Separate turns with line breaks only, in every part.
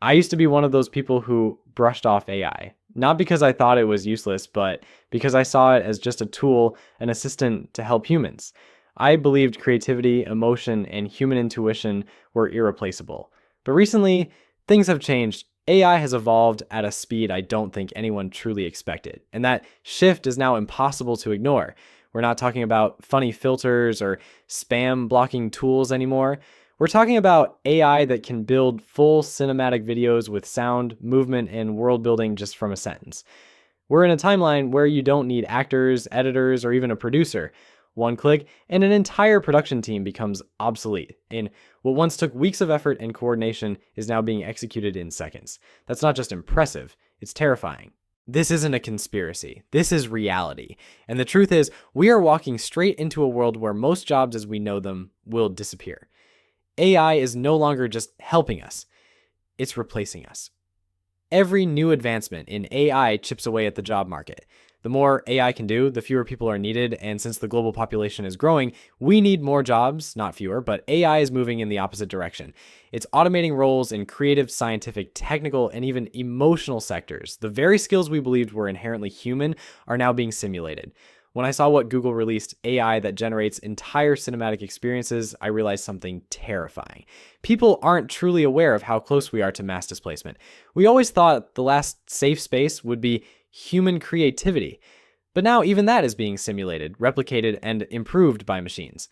I used to be one of those people who brushed off AI, not because I thought it was useless, but because I saw it as just a tool, an assistant to help humans. I believed creativity, emotion, and human intuition were irreplaceable. But recently, things have changed. AI has evolved at a speed I don't think anyone truly expected, and that shift is now impossible to ignore. We're not talking about funny filters or spam blocking tools anymore. We're talking about AI that can build full cinematic videos with sound, movement, and world building just from a sentence. We're in a timeline where you don't need actors, editors, or even a producer. One click, and an entire production team becomes obsolete. And what once took weeks of effort and coordination is now being executed in seconds. That's not just impressive, it's terrifying. This isn't a conspiracy. This is reality. And the truth is, we are walking straight into a world where most jobs as we know them will disappear. AI is no longer just helping us, it's replacing us. Every new advancement in AI chips away at the job market. The more AI can do, the fewer people are needed, and since the global population is growing, we need more jobs, not fewer, but AI is moving in the opposite direction. It's automating roles in creative, scientific, technical, and even emotional sectors. The very skills we believed were inherently human are now being simulated. When I saw what Google released, AI that generates entire cinematic experiences, I realized something terrifying. People aren't truly aware of how close we are to mass displacement. We always thought the last safe space would be human creativity. But now even that is being simulated, replicated, and improved by machines.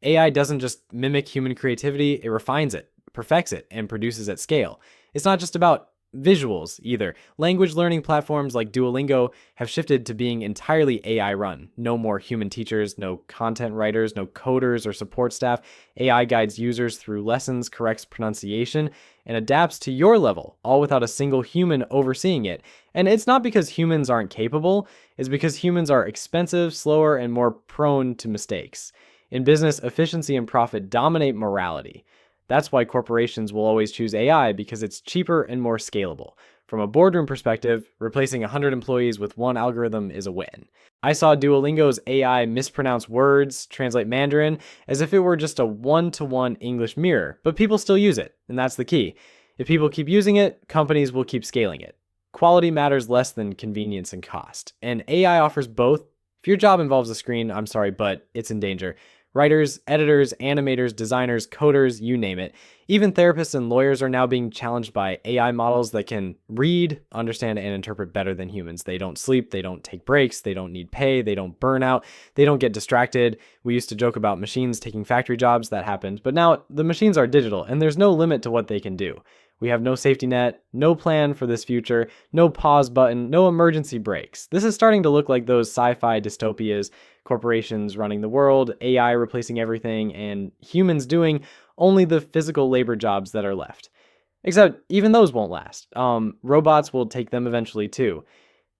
AI doesn't just mimic human creativity, it refines it, perfects it, and produces at scale. It's not just about visuals either. Language learning platforms like Duolingo have shifted to being entirely AI run. No more human teachers, no content writers, no coders or support staff. AI guides users through lessons, corrects pronunciation, and adapts to your level, all without a single human overseeing it. And it's not because humans aren't capable, it's because humans are expensive, slower, and more prone to mistakes. In business, efficiency and profit dominate morality. That's why corporations will always choose AI, because it's cheaper and more scalable. From a boardroom perspective, replacing 100 employees with one algorithm is a win. I saw Duolingo's AI mispronounce words, translate Mandarin, as if it were just a one-to-one English mirror, but people still use it, and that's the key. If people keep using it, companies will keep scaling it. Quality matters less than convenience and cost, and AI offers both. If your job involves a screen, I'm sorry, but it's in danger. Writers, editors, animators, designers, coders, you name it. Even therapists and lawyers are now being challenged by AI models that can read, understand, and interpret better than humans. They don't sleep, they don't take breaks, they don't need pay, they don't burn out, they don't get distracted. We used to joke about machines taking factory jobs, that happened, but now the machines are digital and there's no limit to what they can do. We have no safety net, no plan for this future, no pause button, no emergency brakes. This is starting to look like those sci-fi dystopias, corporations running the world, AI replacing everything, and humans doing only the physical labor jobs that are left. Except even those won't last. Robots will take them eventually too.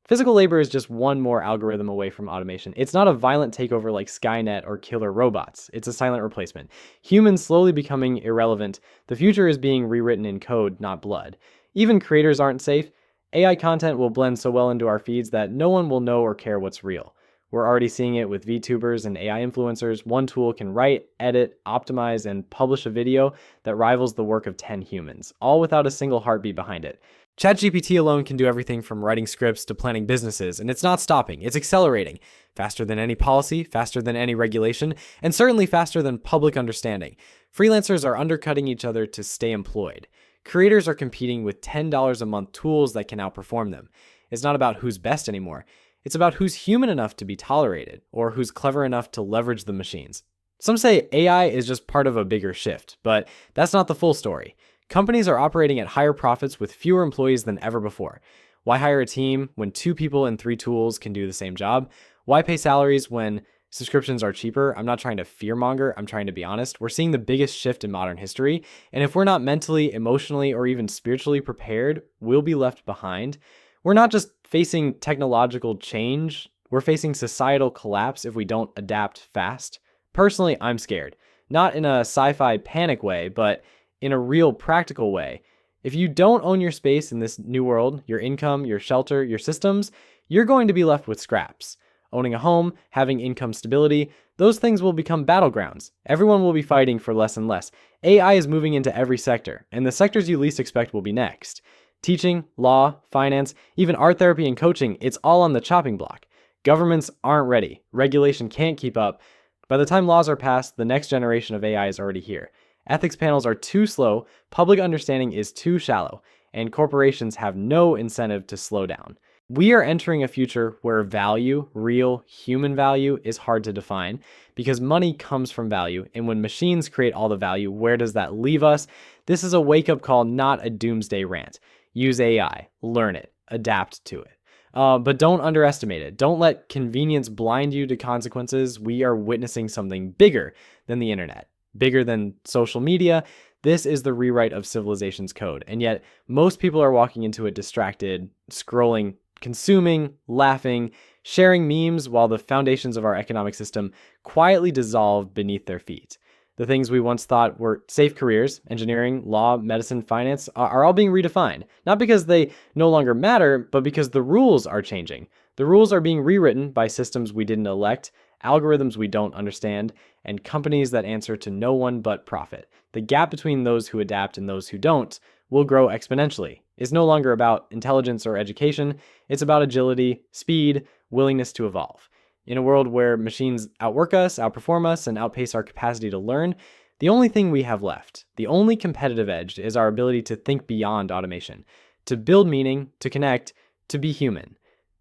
Physical labor is just one more algorithm away from automation. It's not a violent takeover like Skynet or killer robots. It's a silent replacement. Humans slowly becoming irrelevant. The future is being rewritten in code, not blood. Even creators aren't safe. AI content will blend so well into our feeds that no one will know or care what's real. We're already seeing it with VTubers and AI influencers. One tool can write, edit, optimize, and publish a video that rivals the work of 10 humans, all without a single heartbeat behind it. ChatGPT alone can do everything from writing scripts to planning businesses, and it's not stopping, it's accelerating. Faster than any policy, faster than any regulation, and certainly faster than public understanding. Freelancers are undercutting each other to stay employed. Creators are competing with $10 a month tools that can outperform them. It's not about who's best anymore. It's about who's human enough to be tolerated, or who's clever enough to leverage the machines. Some say AI is just part of a bigger shift, but that's not the full story. Companies are operating at higher profits with fewer employees than ever before. Why hire a team when 2 people and 3 tools can do the same job? Why pay salaries when subscriptions are cheaper? I'm not trying to fearmonger, I'm trying to be honest. We're seeing the biggest shift in modern history, and if we're not mentally, emotionally, or even spiritually prepared, we'll be left behind. We're not just facing technological change, we're facing societal collapse if we don't adapt fast. Personally, I'm scared. Not in a sci-fi panic way, but in a real practical way. If you don't own your space in this new world, your income, your shelter, your systems, you're going to be left with scraps. Owning a home, having income stability, those things will become battlegrounds. Everyone will be fighting for less and less. AI is moving into every sector, and the sectors you least expect will be next. Teaching, law, finance, even art therapy and coaching, it's all on the chopping block. Governments aren't ready. Regulation can't keep up. By the time laws are passed, the next generation of AI is already here. Ethics panels are too slow, public understanding is too shallow, and corporations have no incentive to slow down. We are entering a future where value, real human value, is hard to define because money comes from value. And when machines create all the value, where does that leave us? This is a wake-up call, not a doomsday rant. Use AI, learn it, adapt to it. But don't underestimate it. Don't let convenience blind you to consequences. We are witnessing something bigger than the internet, bigger than social media. This is the rewrite of civilization's code. And yet most people are walking into it distracted, scrolling, consuming, laughing, sharing memes while the foundations of our economic system quietly dissolve beneath their feet. The things we once thought were safe careers, engineering, law, medicine, finance, are all being redefined. Not because they no longer matter, but because the rules are changing. The rules are being rewritten by systems we didn't elect, algorithms we don't understand, and companies that answer to no one but profit. The gap between those who adapt and those who don't will grow exponentially. It's no longer about intelligence or education. It's about agility, speed, willingness to evolve. In a world where machines outwork us, outperform us, and outpace our capacity to learn, the only thing we have left, the only competitive edge, is our ability to think beyond automation, to build meaning, to connect, to be human.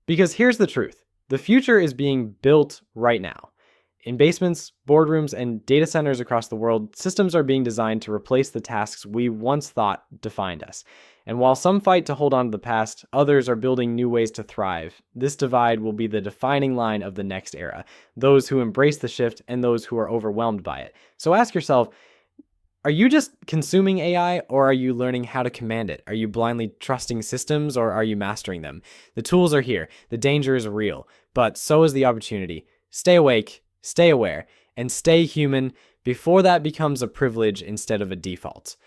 Because here's the truth. The future is being built right now. In basements, boardrooms, and data centers across the world, systems are being designed to replace the tasks we once thought defined us. And while some fight to hold on to the past, others are building new ways to thrive. This divide will be the defining line of the next era, those who embrace the shift and those who are overwhelmed by it. So ask yourself, are you just consuming AI, or are you learning how to command it? Are you blindly trusting systems, or are you mastering them? The tools are here. The danger is real, but so is the opportunity. Stay awake, stay aware, and stay human before that becomes a privilege instead of a default.